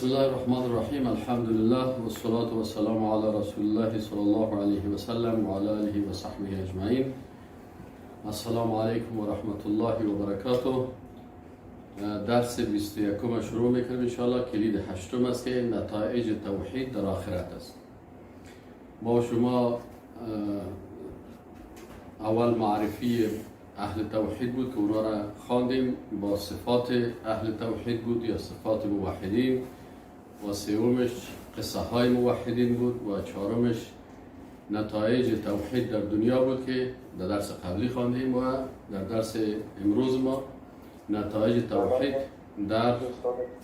بسم الله الرحمن الرحیم. الحمد لله و الصلاة و السلام علی رسول الله صلی الله علیه و سلم و علی آله و صحبه اجمعین. السلام علیکم و رحمت الله و برکاته. درس 21 شروع میکنیم ان شاء الله. کلید هشتم است که نتایج توحید در آخرت است. ما شما اول معرفی اهل توحید بود که اونا را خواندیم، با صفات اهل توحید بود یا صفات موحدین، و سومش قصه های موحدین بود، و چهارمش نتایج توحید در دنیا بود که در درس قبلی خواندیم، و در درس امروز ما نتایج توحید در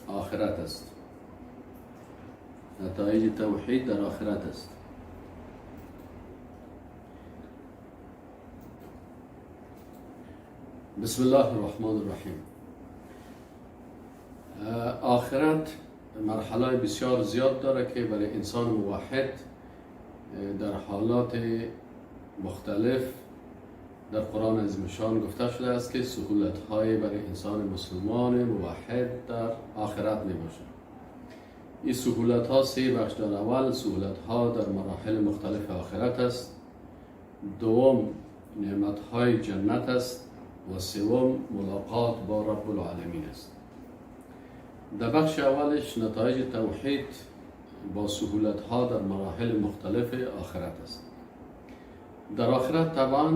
آخرت است. نتایج توحید در آخرت است. بسم الله الرحمن الرحیم. آخرت مرحله بسیار زیاد داره که برای انسان موحد در حالات مختلف در قرآن عظیم شان گفته شده است که سهولت های برای انسان مسلمان موحد در آخرت می باشد. این سهولت ها سه بخش دارد. اول سهولت ها در مراحل مختلف آخرت است، دوم نعمت های جنت است، و سوم ملاقات با رب العالمین است. در بخش اولش نتایج توحید با سهولت ها در مراحل مختلف آخرت است. در آخرت طبعا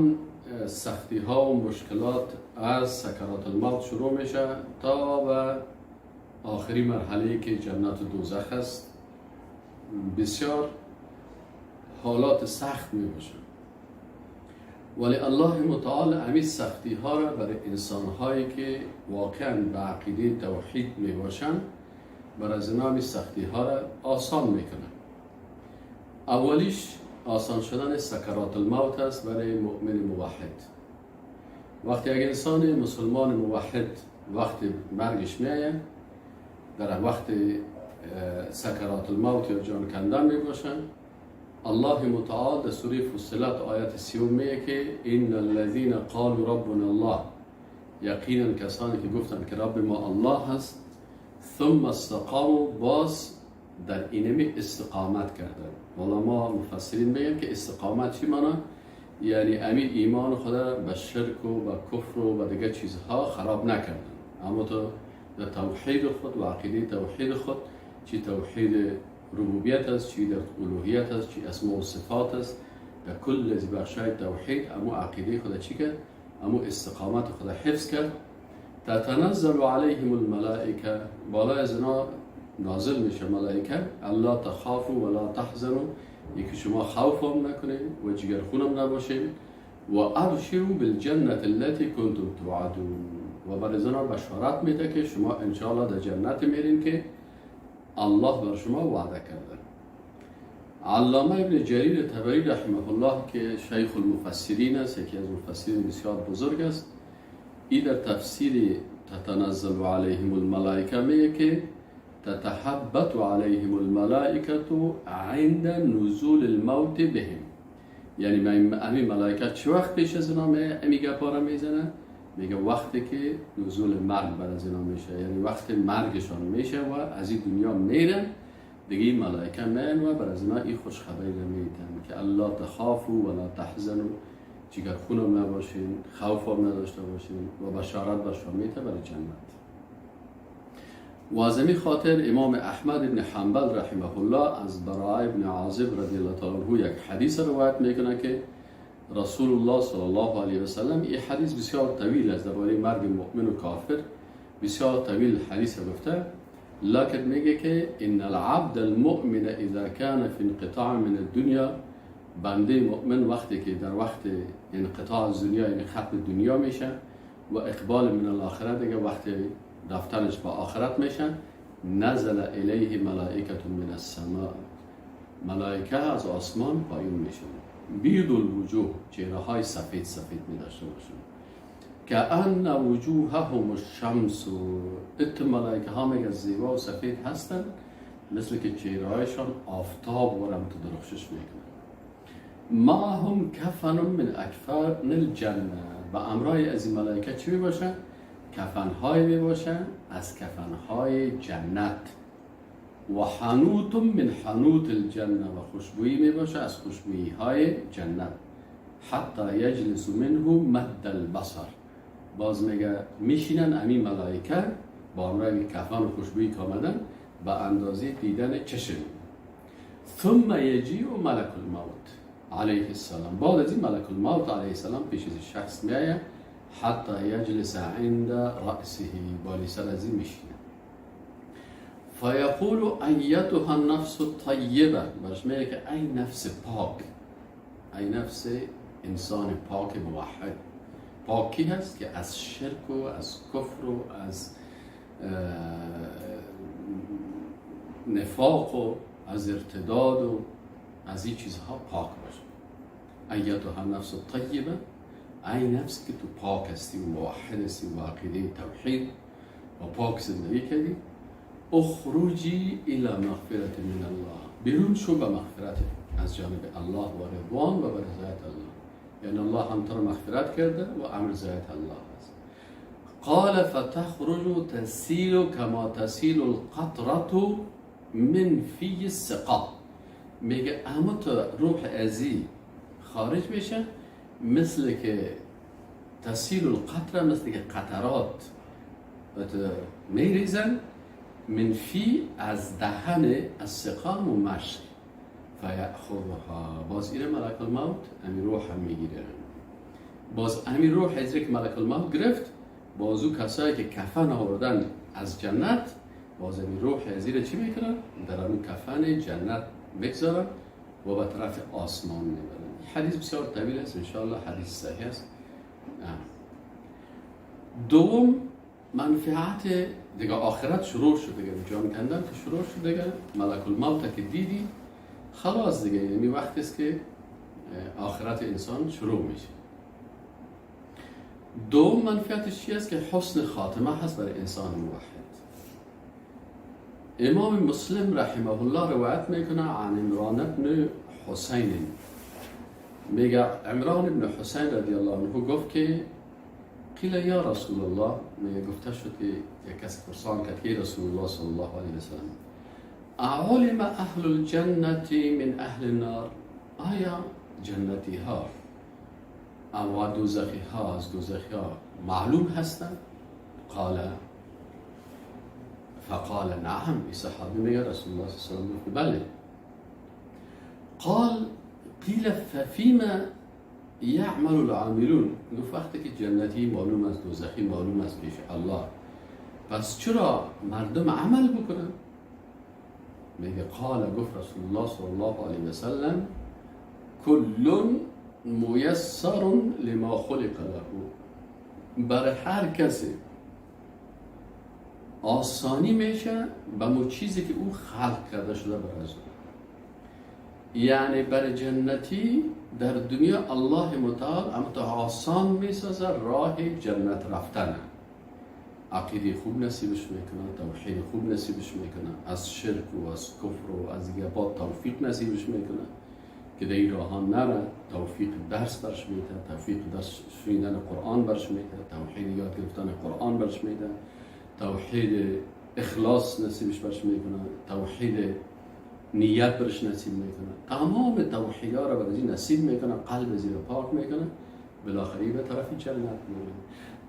سختی ها و مشکلات از سکرات الموت شروع میشه تا به آخری مرحله که جنت و دوزخ است. بسیار حالات سخت می باشه، ولی الله متعال امی سختی ها را برای انسان هایی که واقعا به عقیده توحید می باشند برای از اینا سختی ها را آسان میکنه. اولیش آسان شدن سکرات الموت است برای مؤمن موحد. وقتی یک انسان مسلمان موحد وقت مرگش میآید، در وقت سکرات الموت یا جان کندن می باشند، الله متعال در سوره فصلت آیت 30 میگه که ان الذين قالوا ربنا الله، یقینا کسانی که گفتند که رب ما الله هست، ثم استقاموا، باز در اینمی استقامت کردن. علما مفسرین میگن که استقامت چی معنی؟ یعنی امی ایمان خدا به شرک و به کفر و به دیگه چیزها خراب نکردن، اما تو در توحید خود و عقیده توحید خود، چی توحید ربوبیت است، چی در الوهیت است، چی اسماء و صفات است، در کل از بخشای توحید اما عقیده خدا چی کرد؟ اما استقامت خدا حفظ کرد. تتنزل علیهم الملائکه، بالا از اینا نازل میشه ملائکه، الا تخافوا ولا تحزنوا، یکی شما خوف هم نکنید و جگرخون هم نباشید، و ابشروا بالجنة التي کنتم توعدون، و برای اینا بشارت میده که شما انشاءالله در جنت میرین که الله بر شما وعده کرده. علامه ابن جریر طبری رحمه الله که شیخ المفسرین است، یکی از مفسرین بسیار بزرگ است، این در تفسیر تتنزل علیهم الملائکه میگه که تتحبط علیهم الملائکه عند نزول الموت بهم، یعنی امی ملائکه چه وقت پیش از اینا امی گپارا میزنه؟ میگه وقتی که نزول مرگ بر از اینا میشه، یعنی وقت مرگشان میشه و از این دنیا میرن، دیگه این ملائکه میان و بر از اینا این خوشخبری میدن که الله تخافوا ولا تحزنوا، جگر خونم نباشین، خوف هم نداشته باشین، و بشارت بر شما میده برای جنت. و از این خاطر امام احمد ابن حنبل رحمه الله از براء ابن عازب رضی الله تعالی عنه یک حدیث روایت میکنه که رسول الله صلی الله علیه و سلم، این حدیث بسیار طویل است درباره مرگ مؤمن و کافر، بسیار طویل حدیث گفته، لکن میگه که ان العبد المؤمن اذا كان في انقطاع من الدنيا، بنده مؤمن وقتی که در وقت انقطاع از دنیا یعنی ختم دنیا میشه و اقبال من الاخره، دیگه وقت رفتنش با آخرت میشه، نزل الیه ملائکه من السماء، ملائکه از آسمان پایین میشن، بید الوجوه، چهره های سفید سفید می داشته باشند، که ان وجوههم الشمس، ات ملائکه ها میگه زیبا و سفید هستند، مثل که چهره هایشان آفتاب و رمت درخشش میکنند. معهم کفن من اکفان الجنه، و امرای از این ملائکه چی می باشند؟ کفن های می باشند از کفن های جنت. و حنوت من حنوت الجنه و خوشبویی می باشه از خوشبویی های جنت حتی یجلس منه مد البصر. باز میگه میشینن امی ملائکه با امرای کفن و خوشبویی که آمدن به اندازه دیدن چشم. ثم یجیء ملک الموت علیه السلام. بعد از این ملک الموت علیه السلام پیش از شخص میآید حتی یجلس عند رأسه، بالی سر از این میشینه. فیقول ایتها النفس الطیبه، برش میگه که ای نفس پاک، ای نفس انسان پاک موحد. پاکی هست که از شرک و از کفر و از نفاق و از ارتداد و از این چیزها پاک باشه. ایتها النفس الطیبه، ای نفس که تو پاک هستی و موحد هستی و عقیده توحید و پاک زندگی کردی، اخرجی الى مغفرت من الله، بیرون شو به مغفرت از جانب الله و رضوان و به رضایت الله. یعنی الله هم تو رو مغفرت کرده و امر رضایت الله است. قال فتخرج تسیل کما تسیل القطرة من فی السقا. میگه اما تو روح ازی خارج میشه مثل که تسیل القطره، مثل که قطرات میریزن من فی از دهن السقام و مشک فیأخذها. باز این ملک الموت امی روح هم میگیره. باز امی روح از یک ملک الموت گرفت، بازو کسایی که کفن آوردن از جنت، باز امی روح از این چی میکنن؟ در اون کفن جنت بگذارن و به طرف آسمان میبرن. حدیث بسیار طویل است، انشاءالله حدیث صحیح است. دوم منفعت دیگه آخرت شروع شد، دیگه جان کندن که شروع شد، دیگه ملک الموت که دیدی خلاص دیگه، یعنی وقتی است که آخرت انسان شروع میشه. دوم منفعتش چی است که حسن خاتمه هست برای انسان موحد. امام مسلم رحمه الله روایت میکنه عن عمران ابن حسین، میگه عمران ابن حسین رضی الله عنه گفت که قیل یا رسول الله، میگه گفته شد که یک کسی پرسان کرد که رسول الله صلی الله علیه وسلم اعلم اهل الجنة من اهل النار، آیا جنتی ها و دوزخی ها از دوزخی ها معلوم هستند؟ فقال نعم. این صحابی میگه رسول الله صلی الله علیه وسلم بله. قیل ففیما یعمل العاملون، گفت وقتی که جنتی معلوم است دوزخی معلوم است پیش الله، پس چرا مردم عمل بکنن؟ میگه گفت رسول الله صلی الله علیه وسلم کل میسر لما خلق له، برای هر کسی آسانی میشه به اون چیزی که او خلق کرده شده برای از. یعنی برای جنتی در دنیا الله متعال اما آسان میسازه راه جنت رفتن، عقیده خوب نصیبش میکنه، توحید خوب نصیبش میکنه، از شرک و از کفر و از گبات توفیق نصیبش میکنه که در این راه نره، توفیق درس برش میده، توفیق درس شنیدن قرآن برش میده، توحید یاد گرفتن قرآن برش میده، توحید اخلاص نصیبش برش میکنه، توحید نیت برش نصیب میکنه، تمام توحیدها را برای نصیب میکنه، قلب زیر پاک میکنه، بالاخره به طرف جنت میره.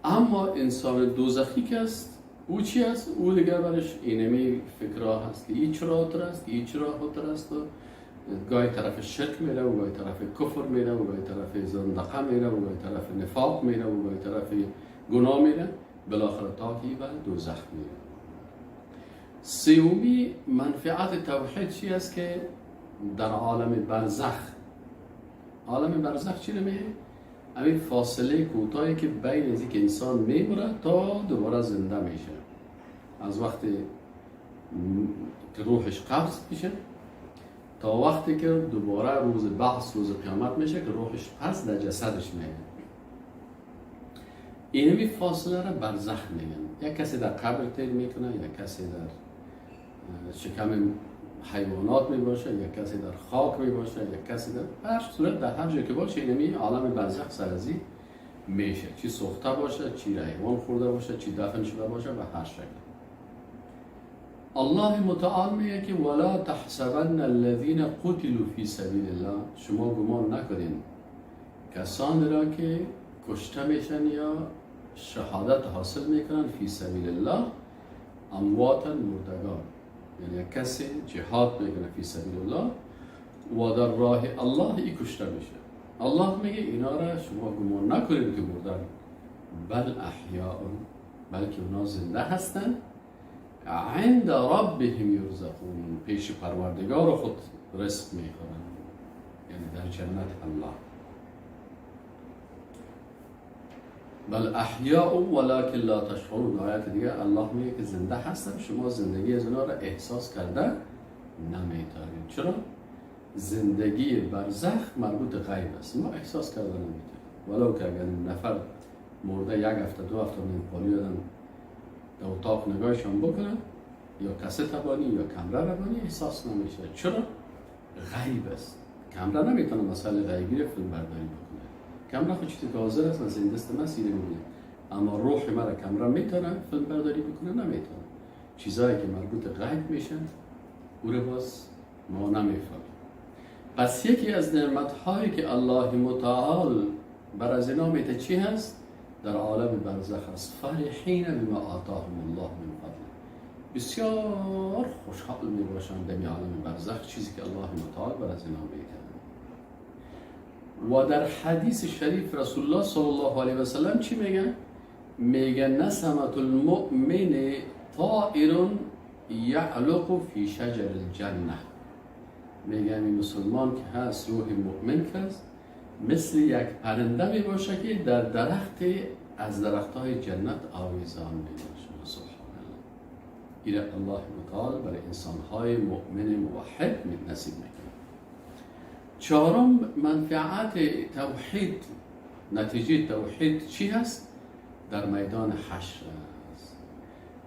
اما انسان دوزخی که است او چی است؟ او دیگر برش اینمی فکرها هست که این چرا هتر است، این چرا هتر است، و گاهی طرف شرک میره و گاهی طرف کفر میره و گاهی طرف زندقه میره و گاهی طرف نفاق میره و گاهی طرف گناه میره، بالاخره تاکی و دوزخ میره. سومی منفعت توحید چی است که در عالم برزخ چی نمیه؟ همین فاصله کوتاهی که بین از اینکه انسان میمره تا دوباره زنده میشه، از وقتی که روحش قبض میشه تا وقتی که دوباره روز بحث، روز قیامت میشه که روحش پس در جسدش میاد. اینمی فاصله را برزخ میگن. یک کسی در قبر تیر میکنه، یک کسی در شکم حیوانات می باشه، یک کسی در خاک می باشه، یک کسی در هر صورت در هر جای که باشه، اینمی عالم برزخ سرازی میشه، چی سوخته باشه، چی حیوان خورده باشه، چی دفن شده باشه و هر شکل. الله متعال میگه که ولا تحسبن الذين قتلوا في سبيل الله، شما گمان نکنین کسانی را که کشته میشن یا شهادت حاصل میکنن فی سبیل الله امواتا مردگان، یعنی کسی جهاد میکنه فی سبیل الله و در راه الله ای کشته میشه. الله میگه اینا را شما گمان نکنید که مردن، بل احیاء، بلکه اونا زنده هستن، عند ربهم یرزقون، پیش پروردگار خود رزق میخورن، یعنی در جنت الله. بل احیاء ولکن لا تشعرون، آیت دیگه الله میگه که زنده هستن، شما زندگی از اونا را احساس کرده نمیتارید. چرا؟ زندگی برزخ مربوط غیب است، ما احساس کرده نمیتاریم. ولو که اگر نفر مرده یک هفته دو هفته من پالی دادن در اتاق نگاهشان بکنن یا کست بانی یا کمره بانی احساس نمیشه. چرا؟ غیب است. کمره نمیتونه مسئله غیبی رو فیلم برداری بکنه. کمره خود چیزی که حاضر است، مثل این دست من سیره میبینه، اما روح مرا کمره میتونه فیلم برداری بکنه؟ نمیتونه. چیزایی که مربوط غیب میشن او رو باز ما نمیفهمیم. پس یکی از نعمت‌هایی که الله متعال بر از اینا میده چی هست؟ در عالم برزخ است. فرحین بما آتاهم الله من فضل، بسیار خوشحال می باشند در عالم برزخ چیزی که الله متعال بر از اینا میده. و در حدیث شریف رسول الله صلی الله علیه و سلم چی میگن؟ میگن نسمت المؤمن طائر یعلق فی شجر الجنه، میگن این مسلمان که هست روح مؤمن که هست مثل یک پرنده می باشه که در درخت از درختهای جنت آویزان می باشه. سبحان الله. این الله متعال برای انسانهای مؤمن موحد نصیب میکنه. چهارم منفعت توحید، نتیجه توحید چی هست؟ در میدان حشر است.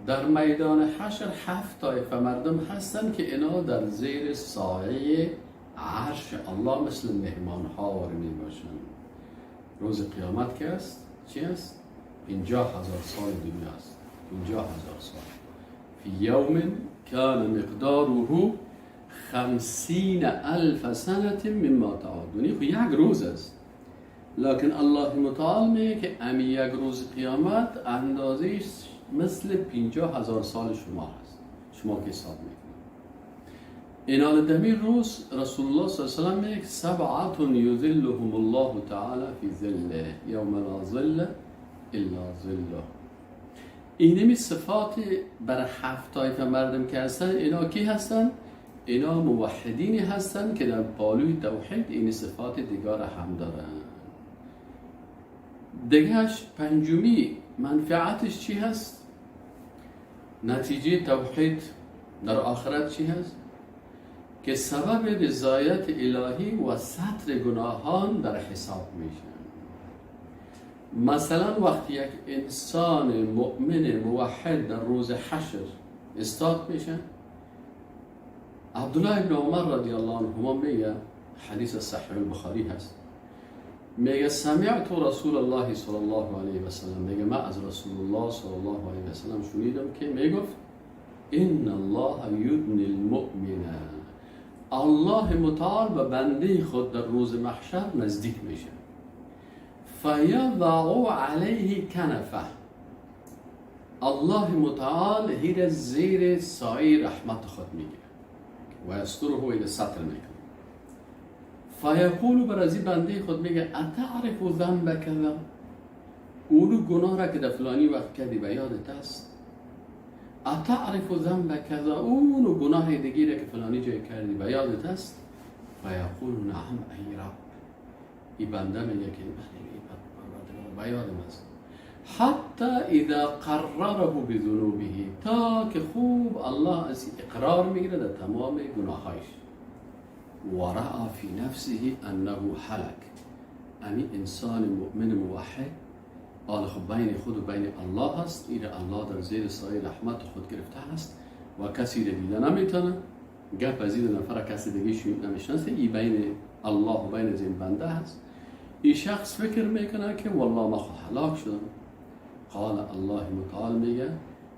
در میدان حشر 7 طایفه مردم هستن که اینا در زیر سایه عرش الله مثل مهمان ها می باشن. روز قیامت که است چی است؟ 50,000 سال دنیا است. 50,000 سال. فی یوم کان مقداره 50,000 سنة مما تعدون. خب یک روز است، لکن الله متعال میگه که امی یک روز قیامت اندازهش مثل 50,000 سال شما هست. شما که حساب میکنید. اینال دمی روز رسول الله صلی الله علیه و سلم میگه 7 یظلهم الله تعالی فی ظله یوم لا ظل الا ظله. اینمی صفات بر 7 طایفه مردم که هستن، اینا کی هستن؟ اینا موحدینی هستن که در بالوی توحید این صفات دیگر هم دارن. دیگهش پنجمی منفعتش چی هست؟ نتیجه توحید در آخرت چی هست؟ که سبب رضایت الهی و ستر گناهان در حساب میشن. مثلا وقتی یک انسان مؤمن موحد در روز حشر استاد میشن، عبدالله ابن عمر رضی الله عنهما میگه، حدیث صحیح البخاری هست، میگه سمعت رسول الله صلی الله علیه و سلم، میگه من از رسول الله صلی الله علیه و سلم شنیدم که میگفت ان الله یدنی المؤمن، الله متعال به بنده خود در روز محشر نزدیک میشه، فیضع علیه کنفه، الله متعال هیر زیر سایه رحمت خود میگه و یستره الى ستر میکنه. فیقول برازی بنده خود میگه اتعرف ذنب کذا، اولو گناه را که در فلانی وقت کردی به یادت است؟ اتعرف ذنب کذا، اولو گناه دیگه را که فلانی جای کردی به یادت است؟ فیقول نعم ای رب، این بنده میگه که به یادم است. حتی اذا قرره بذنوبه، تا که خوب الله از اقرار میگیره در تمام گناهایش. ورأى في نفسه انه هلك، امی انسان مؤمن موحد حال خب بین خود و بین الله هست، این الله در زیر سایه رحمت خود گرفته هست و کسی را دیده نمیتونه، گپ از این نفر کسی دیگه نمیشناسه، این بین الله و بین این بنده هست. این شخص فکر میکنه که والله ما هلاک شدم. قال الله متعال میگه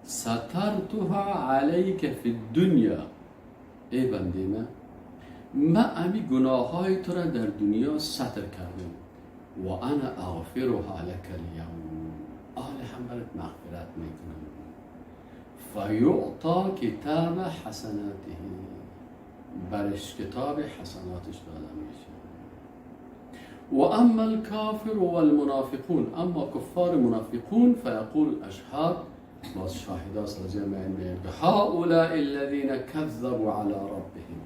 سترتها علیک فی الدنیا، ای بنده من امی گناه های تو را در دنیا ستر کردم، و انا اغفرها لک اليوم، آن هم برات مغفرت میکنم. فیعطا کتاب حسناته، برش کتاب حسناتش داده میشه. و اما الكافر والمنافقون، اما کفار منافقون فیقول اشهاد، باز شاهدا سازی میگه هؤلاء الذين كذبوا على ربهم،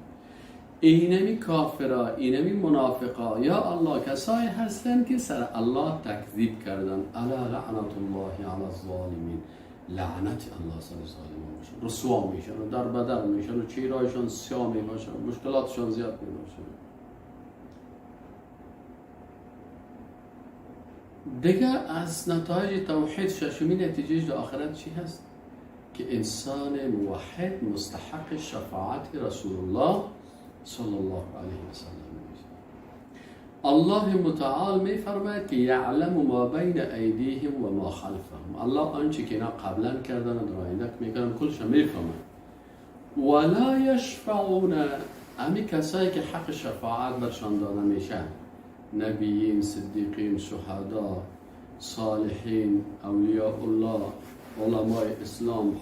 اینمی کافرا، اینمی منافقا، یا الله کسایی هستند که سر الله تکذیب کردن. الا لعنت الله علی الظالمین، لعنت الله سر ظالمان میشه، رسوا میشن و در بدر میشن و چیرایشان سیاه میباشن، مشکلاتشان زیاد میباشن. دیگه از نتایج توحید ششمی نتیجهش در آخرت چی هست؟ که انسان موحد مستحق شفاعت رسول الله صلی الله علیه و سلم میشه. الله متعال میفرماید که یعلم ما بین ایدیهم و ما خلفهم، الله آنچه که اینا قبلا کردن و در آینده میکنن کلش میفهمن. ولا یشفعون، امی کسایی که حق شفاعت برشان داده میشه، نبیین، صدیقین، شهدا، صالحین، اولیاء الله، علماء اسلام،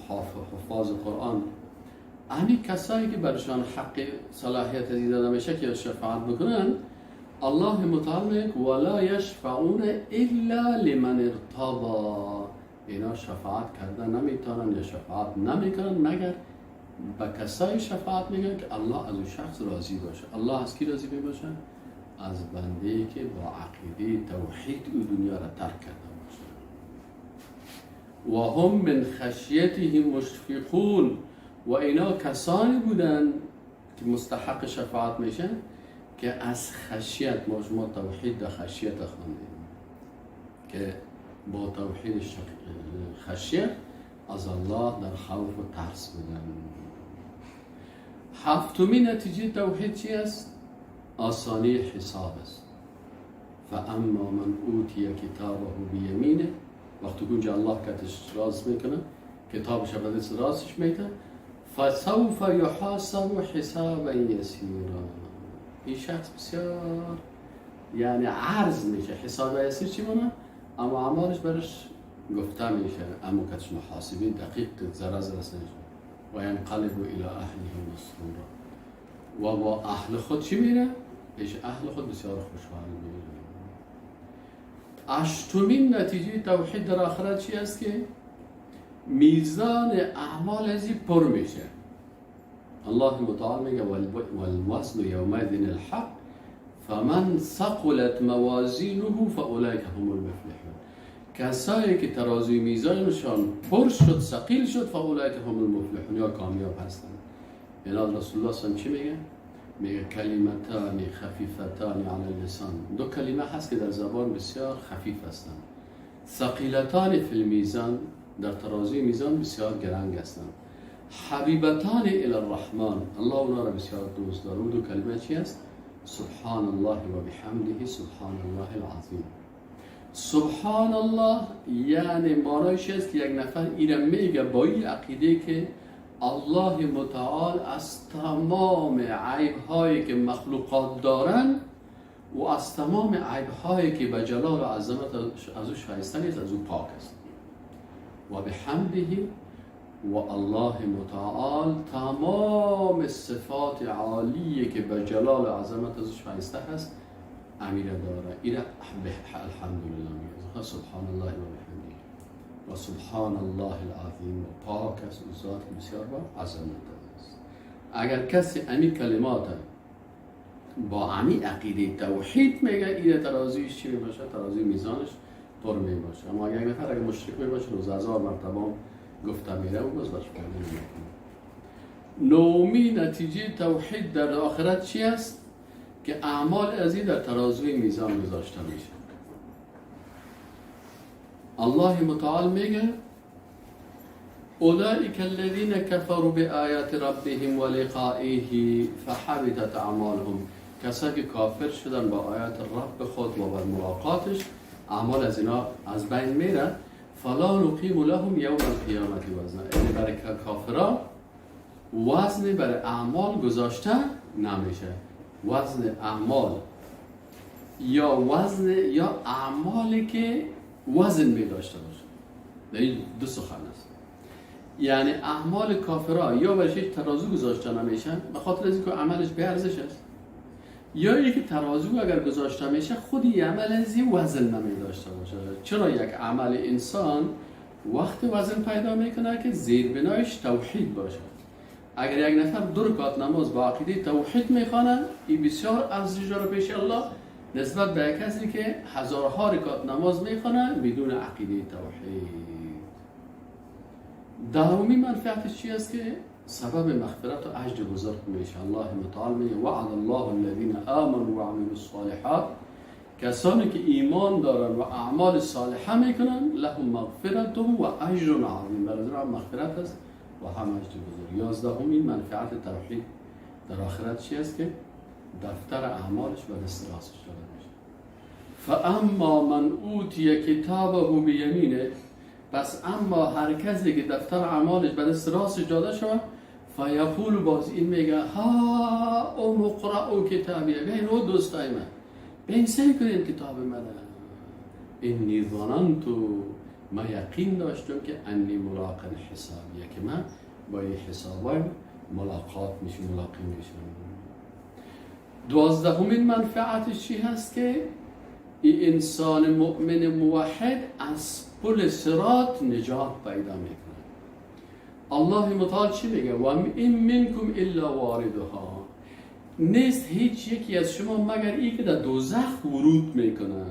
حفاظ قرآن، همین کسایی که برشان حق صلاحیت داده میشه که شفاعت بکنن، الله متعال میگه ولا یشفعون الا لمن ارتضى، اینا شفاعت کردن نمیتونن یا شفاعت نمیکنن مگر به کسای شفاعت میگن که الله از اون شخص راضی باشه. الله از کی راضی باشه؟ از بنده‌ای که با عقیده توحید او دنیا را ترک کرده باشه. و هم من خشیته مشفقون، و اینا کسانی بودن که مستحق شفاعت میشن که از خشیت، ما شما توحید در خشیت خواندیم که با توحید خشیت از الله در خوف و ترس بودن. هفتمین نتیجه توحید چی است؟ آسانی حساب است. فاما من اوتی کتابه بیمینه، وقتی که الله کتش راز میکنه کتابش به دست راستش میده، فسوف یحاسب حسابا یسیرا، این شخص بسیار یعنی عرض میشه. حساب یسیر چی مونه؟ اما اعمالش برش گفته میشه، اما کتش محاسبه دقیق ذره ذره نشه. و ینقلب الی اهله مسرورا، و با اهل خود چی میره؟ پیش اهل خود بسیار خوشحال میره. هشتمین نتیجه توحید در آخرت چی است؟ که میزان اعمال ازی پر میشه. الله متعال میگه والوزن یومئذ الحق فمن ثقلت موازینه فاولئک هم المفلحون، کسایی که ترازوی میزانشان پر شد، ثقیل شد، فاولئک هم المفلحون، یا کامیاب هستند. یعنی رسول الله صلی الله چی میگه؟ میگه کلمتان خفیفتان علی اللسان، دو کلمه هست که در زبان بسیار خفیف هستند، ثقیلتان فی المیزان، در ترازوی میزان بسیار گرانگ هستند، حبیبتان الی الرحمن، الله اونا را بسیار دوست داره. دو کلمه چی است؟ سبحان الله و بحمده سبحان الله العظیم. سبحان الله یعنی معنایش است که یک نفر این میگه با این عقیده که الله متعال از تمام عیب‌هایی که مخلوقات دارن و از تمام عیب‌هایی که به جلال و عظمت از او شایسته نیست از او پاک است. و بحمده، و الله متعال تمام صفات عالیه که به جلال و عظمت از او شایسته هست امیره داره. این الحمدلله میگه سبحان الله و بحمده و سبحان الله العظیم، و پاک است و ذات بسیار با عظمت است. اگر کسی امی کلمات با امی عقیده توحید میگه، این ترازویش چی میباشه؟ ترازوی میزانش پر میباشه. اما اگر نفر اگر مشرک میباشه روز 1000 مرتبه گفته میره و باز باش کنه نمیکنه. نومی نتیجه توحید در آخرت چی است؟ که اعمال ازی در ترازوی میزان گذاشته میشه. الله متعال میگه اولئک الذین کفروا بآیات ربهم ولقائه فحبطت اعمالهم، کسایی که کافر شدن با آیات رب خود و با ملاقاتش، اعمال از اینا از بین میره. فلا نقیم لهم یوم القیامت وزنا. یعنی برای کافران وزن برای اعمال گذاشته نمیشه. وزن اعمال یا وزن یا اعمالی که وزن می داشته باشه. این دو سخن است. یعنی اعمال کافران یا برایش ترازو گذاشته نمیشن به خاطر از اینکه عملش به ارزش است، یا اینکه ترازو اگر گذاشته میشه خودی عمل از این وزن نمی داشته باشه. چرا یک عمل انسان وقت وزن پیدا میکنه که زیربنایش توحید باشه. اگر یک نفر 2 رکعت نماز با عقیده توحید میخوانه، این بسیار ارزش داره پیش الله نسبت به کسی که هزارها رکعت نماز میخوانه بدون عقیده توحید. دومی منفعتش چی است که سبب مغفرت و اجر بزرگ میشه. الله متعال میگه وعد الله الذين آمنوا وعملوا الصالحات، کسانی که ایمان دارن و اعمال صالحه میکنن لهم مغفرت و اجر عظیم، برای هم مغفرت است و هم اجر بزرگ. 11مین منفعت توحید در آخرت چی است که دفتر اعمالش به دست راستش داده میشه. فاما من اوتی کتابه بیمینه، پس اما هر کسی که دفتر اعمالش به دست راستش داده شد فیقول باز این میگه ها او مقرأ کتابیه، بیاین او دوستای من بیاین سعی کنین کتاب من. اینی ظننتو، من یقین داشتم که انی ملاق حسابیه، که من با این حسابای ملاقات میشم، ملاقی میشم. 12مین منفعتش چی هست که این انسان مؤمن موحد از پل صراط نجات پیدا میکنه. الله متعال چی میگه؟ و این منکم الا واردها، نیست هیچ یکی از شما مگر این که در دوزخ ورود میکنه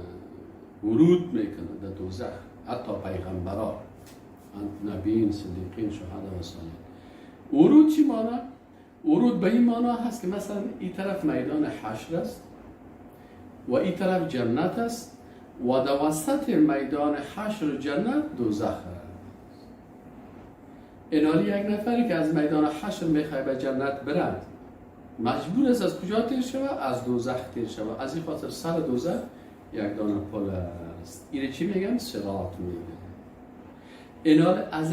در دوزخ. حتی پیغمبران، نبیین، صدیقین، شهدا و صالحین. ورود چی معنی؟ ورود به این معنی هست که مثلا این طرف میدان حشر است و این طرف جنت است و در وسط میدان حشر و جنت دوزخ است. اینالی یک نفری که از میدان حشر میخواه به جنت برد مجبور است از کجا تیر شود؟ از دوزخ تیر شود. از این خاطر سر دوزخ یک دانه پل است. اینه چی میگن؟ صراط میگن. اینال از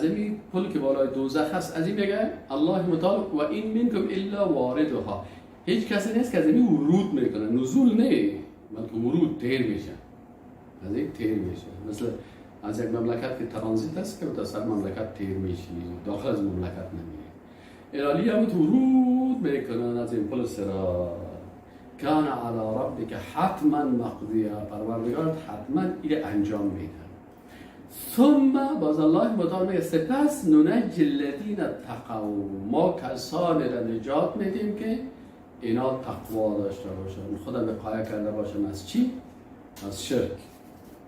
این پل که بالای دوزخ هست، از این میگه الله متعال و این منکم الا واردها، هیچ کسی نیست که از این ورود میکنه، نزول نه، بلکه ورود تیر میشه، از این تیر میشه. مثل از یک مملکت که ترانزیت است که تا سر مملکت تیر میشی، داخل از مملکت نمیری. ایرالی هم ورود میکنن از این پل صراط. کان علی ربک حتما مقضیه، پروردگارت حتما این انجام میده. ثم باز الله متعال میگه سپس ننجی الذین اتقوا، ما کسانی را نجات میدیم که اینا تقوا داشته باشن، خدا وقایه کرده باشن از چی؟ از شرک،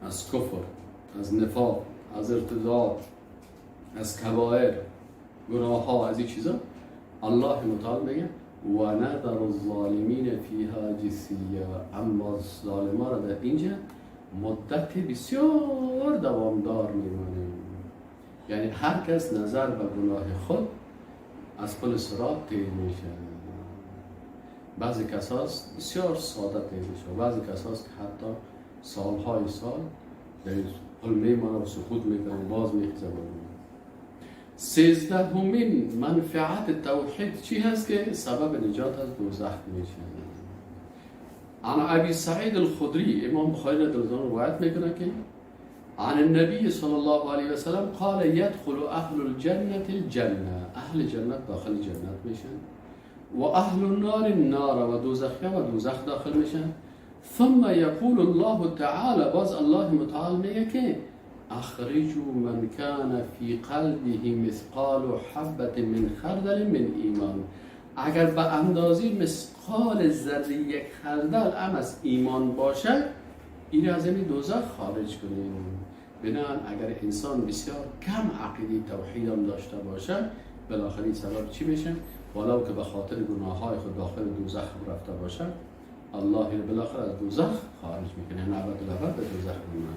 از کفر، از نفاق، از ارتداد، از کبائر، گناه ها، از این چیزا. الله متعال میگه و نذر الظالمین فیها جثیا، اما ظالمان را در اینجا مدت بسیار دوامدار میمانه. یعنی هر کس نظر به گناه خود از پل صراط تیر میشه. بعضی کساست بسیار ساده تیر میشه، بعضی کساست که حتی سالهای سال در پل میمانه و سقوط میکنه، باز میخیزه. 13مین منفعت توحید چی هست که سبب نجات از دوزخ میشه؟ عن ابی سعید الخدری، امام بخاری رضی روایت میکنه که عن النبی صلی الله علیه و سلم قال يدخل اهل الجنة الجنة، اهل جنت داخل جنت میشن و اهل النار النار، و دوزخی و دوزخ داخل میشن. ثم یقول الله تعالی، باز الله متعال میگه که اخرجوا من كان في قلبه مثقال حبة من خردل من ایمان، اگر به اندازه مثقال ذره یک خردل هم از ایمان باشه این از این دوزخ خارج کنیم. بنابراین اگر انسان بسیار کم عقیده توحید هم داشته باشه بالاخره سبب چی میشه؟ ولو که به خاطر گناه های خود داخل دوزخ رفته باشه الله بالاخره از دوزخ خارج میکنه، نه به دوزخ میمونه.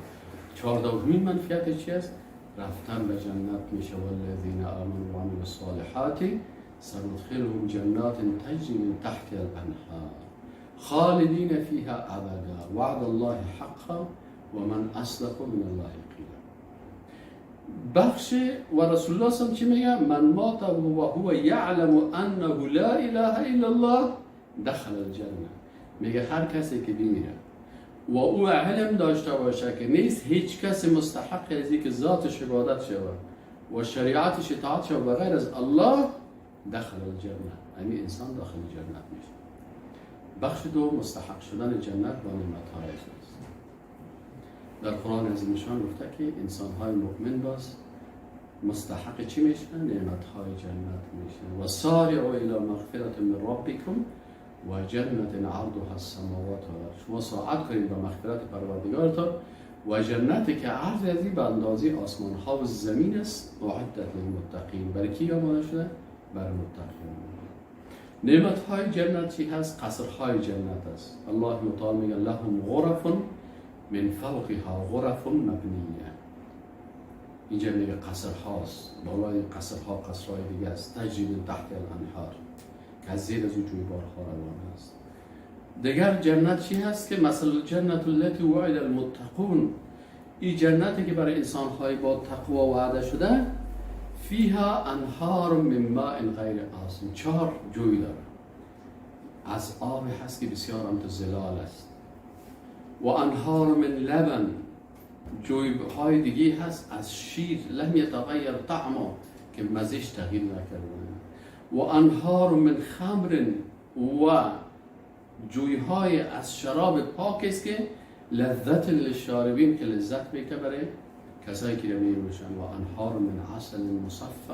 14مین منفعت چی است؟ رفتن به جنت میشه. والذین آمنوا و عملوا الصالحات سندخلهم جنات تجری من تحت الانهار خالدین فیها ابدا وعد الله حقا و من اصدق من الله قیلا. بخش و رسول الله صلی چی میگه؟ من مات و هو یعلم انه لا اله الا الله دخل الجنه. میگه هر کسی که بمیره و او علم داشته باشه که نیست هیچ کسی مستحق از که ذاتش عبادت شود و شریعتش اطاعت شود و غیر از الله، دخل الجنه، یعنی انسان داخل جنت میشه. بخش دو مستحق شدن جنت با نعمت‌های است. در قرآن عظیم شان گفته که انسان‌های مؤمن باز مستحق چی میشن؟ نعمت‌های جنت میشن. و سارعوا الی مغفرة من ربکم و جنت عرضها السماوات والارض. شما سرعت کنید به مغفرت پروردگارتان و جنتی که عرض ازی به اندازه آسمان ها و زمین است، اعدت للمتقین. برای کی آماده شده؟ برای متقین. نعمت های جنت چی هست؟ قصرهای جنت است. الله متعال میگه لهم غرف من فوقها غرف مبنیه. اینجا میگه قصر هاست، بالای قصر ها قصرهای دیگه است. تجری من تحت الانهار که از زیر از او جویبارها روان است. دیگر جنت چی هست که مثل جنت التي وعد المتقون، این جنتی که برای انسان های با تقوا وعده شده، فیها انهار من ماء غیر آسن، 4 جوی داره، از آب هست که بسیار امتزلال است. و انهار من لبن، جوی های دیگه هست از شیر، لم یتغیر طعمه، که مزهش تغییر نکرده. و انهار من خمر، و جوی های از شراب پاک است که لذت للشاربین، که لذت میده برای کسایی که می نوشن. و انهار من عسل مصفى،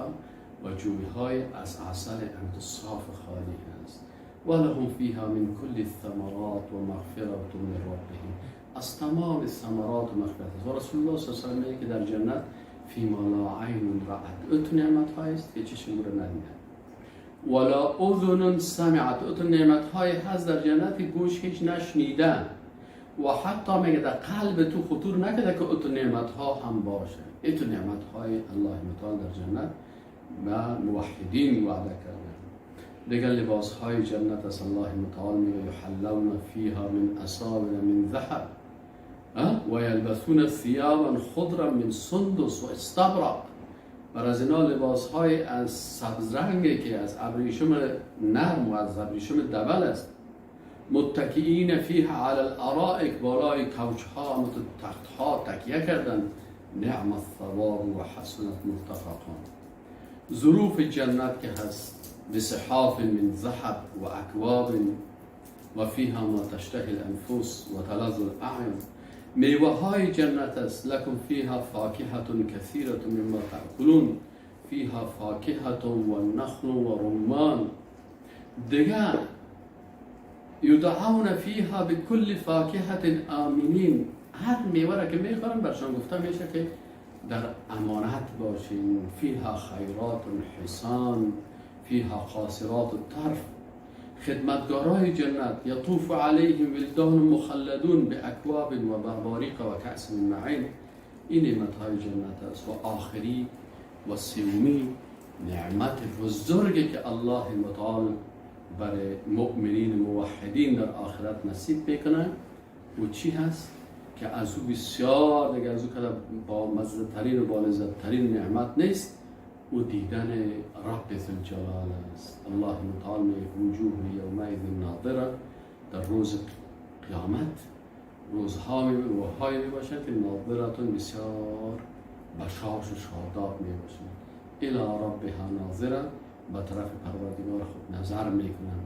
و جوی های از عسل صاف خالی است. و لهم فیها من کل الثمرات و مغفرة من ربهم، از تمام ثمرات و مغفرت. و رسول الله صلی الله علیه و سلم که در جنت فیما لا عین رأت، ات نعمت هایست که چشم رو ندیده، ولا اذن سمعت، ات نعمت های هست در جنت گوش هیچ نشنیده، و حتی میگه در قلب تو خطور نکرده که ات نعمت ها هم باشه. ات نعمت های الله متعال در جنت و موحدین وعده کرده. دیگر لباس های جنت از الله متعال میگه یحلون فیها من اساور من ذهب و یلبسون ثیابا خضرا من سندس و استبرق. بر از اینا لباس های از سبز رنگی که از ابریشم نرم و از ابریشم دبل است. متکئین فیها علی الارائک، بالای کوچ ها تخت ها تکیه کردن. نعم الثواب و حسنت مرتفقا. ظروف جنت که هست بصحاف من ذهب و اکواب و فیها ما تشتهی الانفس و تلذ الاعین. میوه های جنت است. لکم فیها فاکهة کثیرة مما تأکلون، فیها فاکهة و نخل و رمان. دیگر یدعون فیها بكل فاکهة آمنین، هر میوه را که میخورن برشان گفته میشه که در امانت باشین. فیها خیرات حسان، فیها قاصرات الطرف. خدمتگارای جنت یطوف علیهم ولدان مخلدون باکواب و باباریق و کأس من معین. این نعمت های جنت است. و آخری و سومی نعمت بزرگی که الله متعال برای مؤمنین موحدین در آخرت نصیب میکنه و چی هست؟ که از او بسیار دیگه از او که با مزه ترین و با لذت ترین نعمت نیست، و دیدن رب ذوالجلال است. الله متعال میگه وجوه یومئذ ناظره، در روز قیامت روزها روحهایی میباشد که ناظرتون بسیار بشاش و شاداب میباشد. الی ربها ناظره، به طرف پروردگار خود نظر میکنن.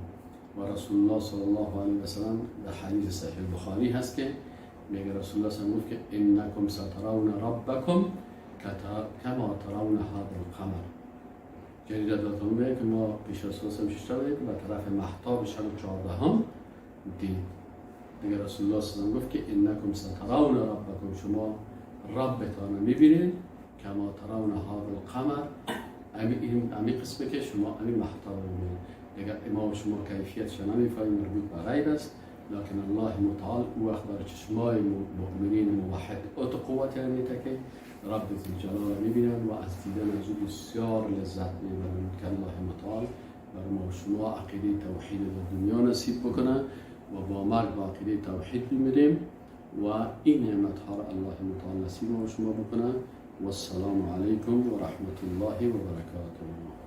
و رسول الله صلی الله علیه و سلم در حدیث صحیح بخاری هست که میگه رسول الله صلی الله علیه و سلم که انکم سترون ربکم کما ترون هذا القمر. جریده داتون میگه که ما پیش از رسول شش تا به طرف مهتاب شب 14 دید. دیگه رسول الله صلی الله علیه و سلم گفت که انکم سترون ربکم، شما ربتان میبینید کما ترون هذا القمر، امی قسمه که شما امی مهتاب میبینید. دیگه ما شما کیفیتش نمیفهمیم، مربوط به غیب است. لكن الله متعال او وقت بر چشمای مؤمنین موحد اوت قوت یعنی که رب ذوالجلال میبینن و از دیدن از او بسیار لذت میبرن. که الله متعال بر ما و شما عقیده توحید در دنیا نصیب بکنه و با مرگ با عقیده توحید بمیریم و این نعمت ها را الله متعال نصیب ما و شما بکنه. و السلام علیکم و رحمت الله و برکاته.